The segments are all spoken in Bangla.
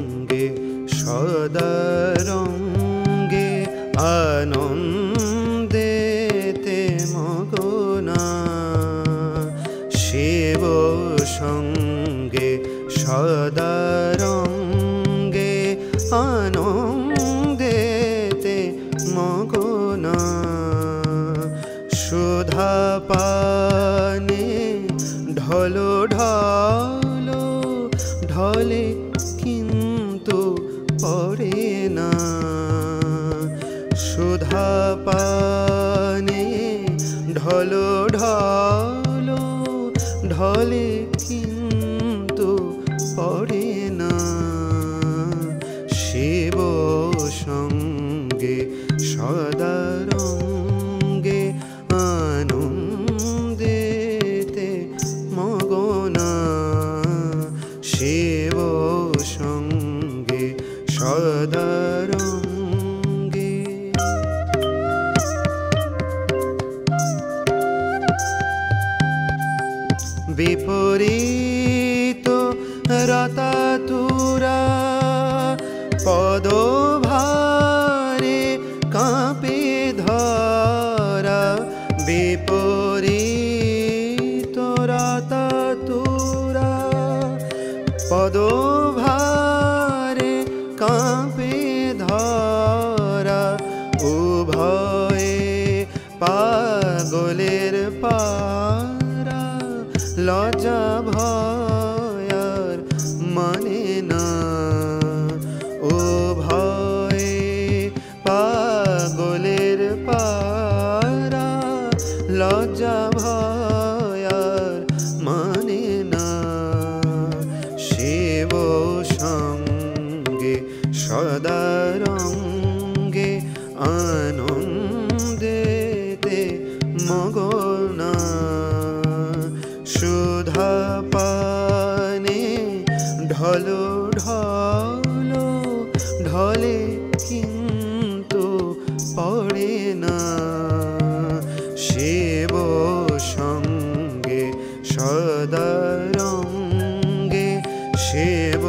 সঙ্গে সদা রঙ্গে আনন্দেতে মগনা শিব সঙ্গে সদা রঙ্গে আনন্দেতে মগনা সুধা পানে ঢলো ঢলো ঢলে কিন্তু পড়ে না সুধা পানে ঢলো ঢলো ঢলে কিন্তু পড়ে না শিব সঙ্গে সদা রঙ্গে আনন্দেতে মগনা শিব সঙ্গে সদা রঙ্গে বিপরীত রতাতুরা পদভারে কাঁপে ধরা বিপরীত রতাতুরা পদভারে কাঁপে ধরা উভয়ে পাগলের পারা লজ্জা ভয়ার মানে না উভয়ে পাগলের পারা লজ্জা ভয়ার মানে না শিব সঙ্গে সদা রঙ্গে আনন্দেতে মগনা সুধা পানে ঢলো ঢলো ঢলে কিন্তু পড়ে না শিব সঙ্গে সদা রঙ্গে শিব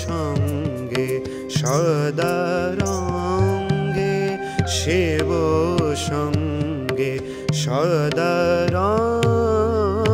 সঙ্গে সদা রঙ্গে শিব সঙ্গে সদা রঙ্গে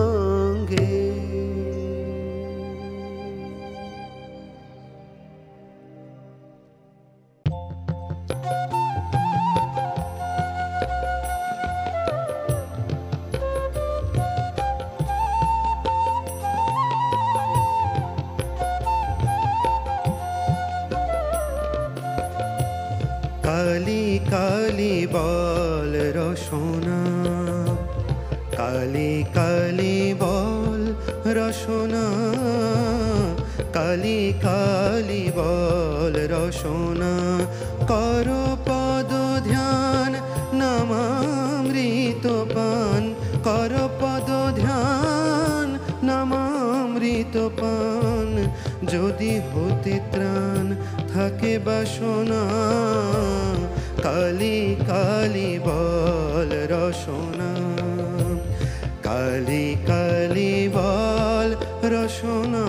কালী কালী বল রসনা কালী কালী বল রসনা কালী কালী বল রসনা কর পদ ধ্যান নামামৃত পান কর পদ ধ্যান নামামৃত পান যদি হতে ত্রাণ থাকে বাসনা কালী কালী বল রসনা কালী কালী বল রসনা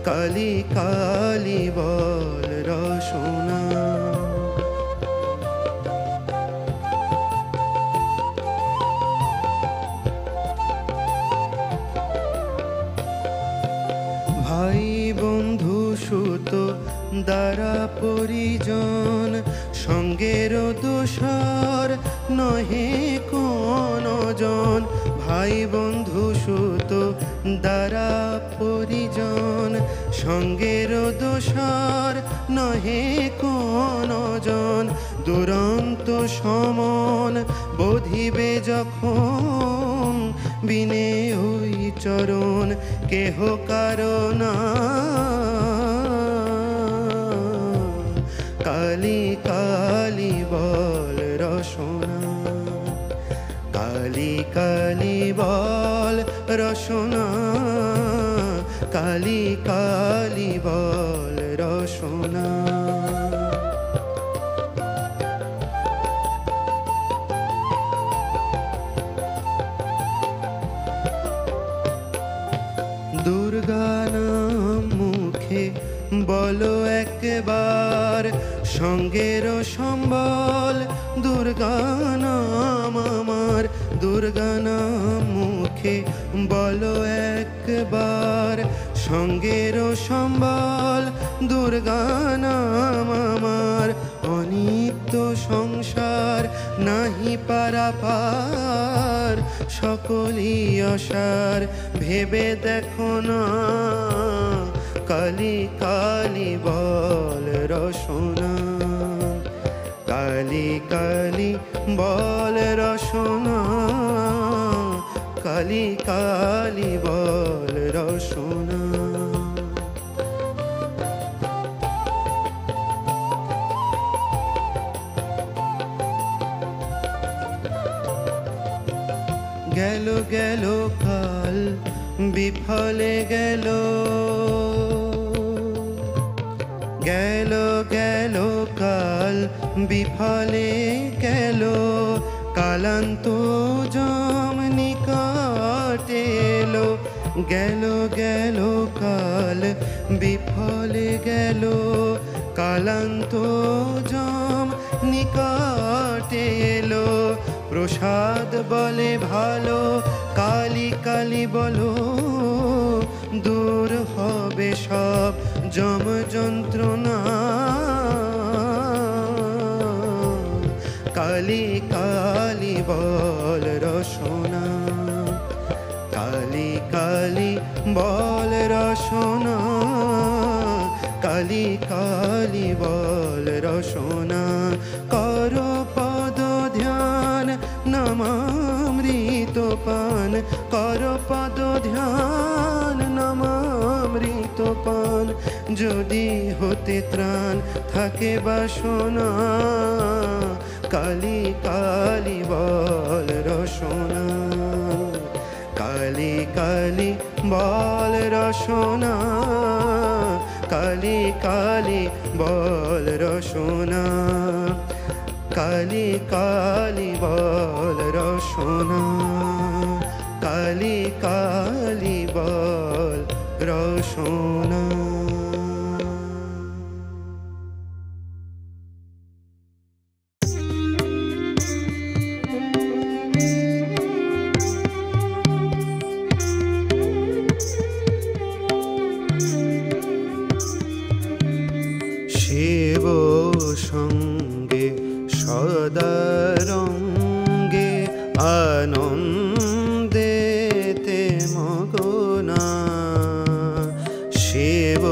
কালী কালী বল রসনা ভাই বন্ধু সুত দ্বারা পরিজন সঙ্গের দোষর নহে কোন জন ভাই বন্ধু সুত দ্বারা পরিজন সঙ্গের দোষর নহে কোন জন দুরন্ত সমন বোধিবে যখন বিনে ওই চরণ কেহ কারণা কালী কালী বল রসনা কালী কালী বল রসনা কালী কালী বল রসনা দুর্গা নাম মুখে বলো একবার সঙ্গের সম্বল দুর্গা নাম আমার, দুর্গা নাম মুখে বলো একবার সঙ্গের সম্বল দুর্গা নাম আমার। অনিত্য সংসার নাহি পারাপার, সকলই অসার ভেবে দেখো না। কালী কালী বল রসনা, কালী কালী বল রসনা, কালী কালী বল রসনা। গেল গেল কাল বিফলে গেল, গেল গেল কাল বিফলে গেল, কালান্ত জম নিকটে এলো। গেল গেল কাল বিফলে গেল, কালান্ত জম নিকটে এলো। প্রসাদ বলে ভালো কালী কালী বলো, দূর হবে সব যম যন্ত্রণা। কালী কালী বল রসনা, কালী কালী বল রসনা, কালী কালী বল রসনা। কর পদ ধ্যান নামামৃত পান, কর পদ ধ্যান নামামৃত পান। যদি হতে ত্রাণ থাকে বাসনা, কালী কালী বল রসনা, কালী কালী বল রসনা, কালী কালী বল রসনা, কালী কালী বল রসনা, কালী কালী বল রসনা। শিব সঙ্গে সদারঙ্গে আনন্দেতে মগনা, শিব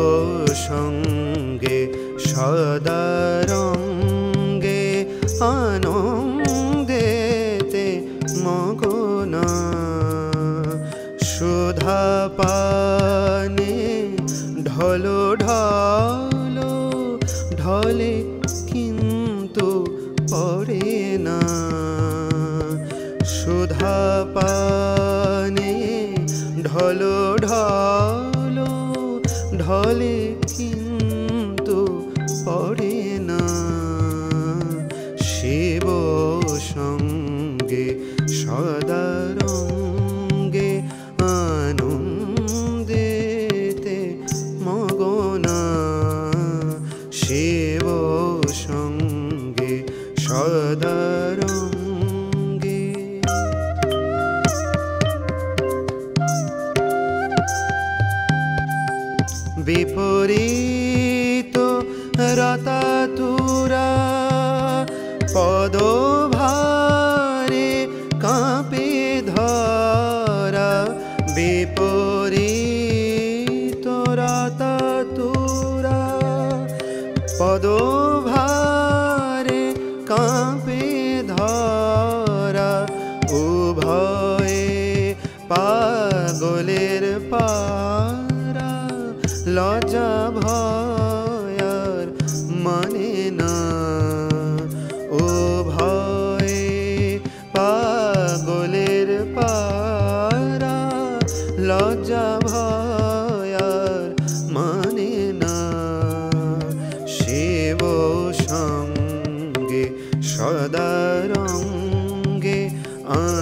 সঙ্গে সদারঙ্গে আনন্দেতে মগনা। সুধা পানে ঢলো ঢলো ঢলে কিন্তু পড়ে না, সুধা পানে ঢলো ঢলো ঢলে কিন্তু পড়ে না। শিব সঙ্গে সদারঙ্গে আনন্দেতে মগনা, শিব সঙ্গে সদারঙ্গে। বিপরীত রতাতুরা পদভারে কাঁপে ধরা, বিপরীত রতাতুরা পদভারে কাঁপে ধরা। উভয়ে পাগলের পারা, লজ্জা ভয়ার মানে না। উভয়ে পাগলের পারা, লজ্জা ভয়ার মানে না। শিব সঙ্গে সদারঙ্গে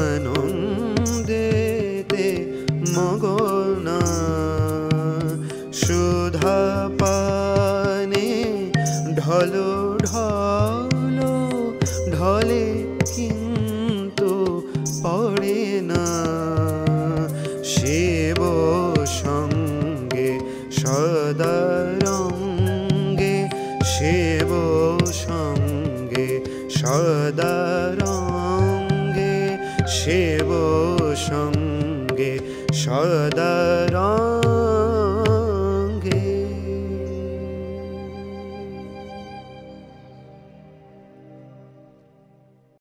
আনন্দেতে মগনা। সুধা পা শিব সঙ্গে সদা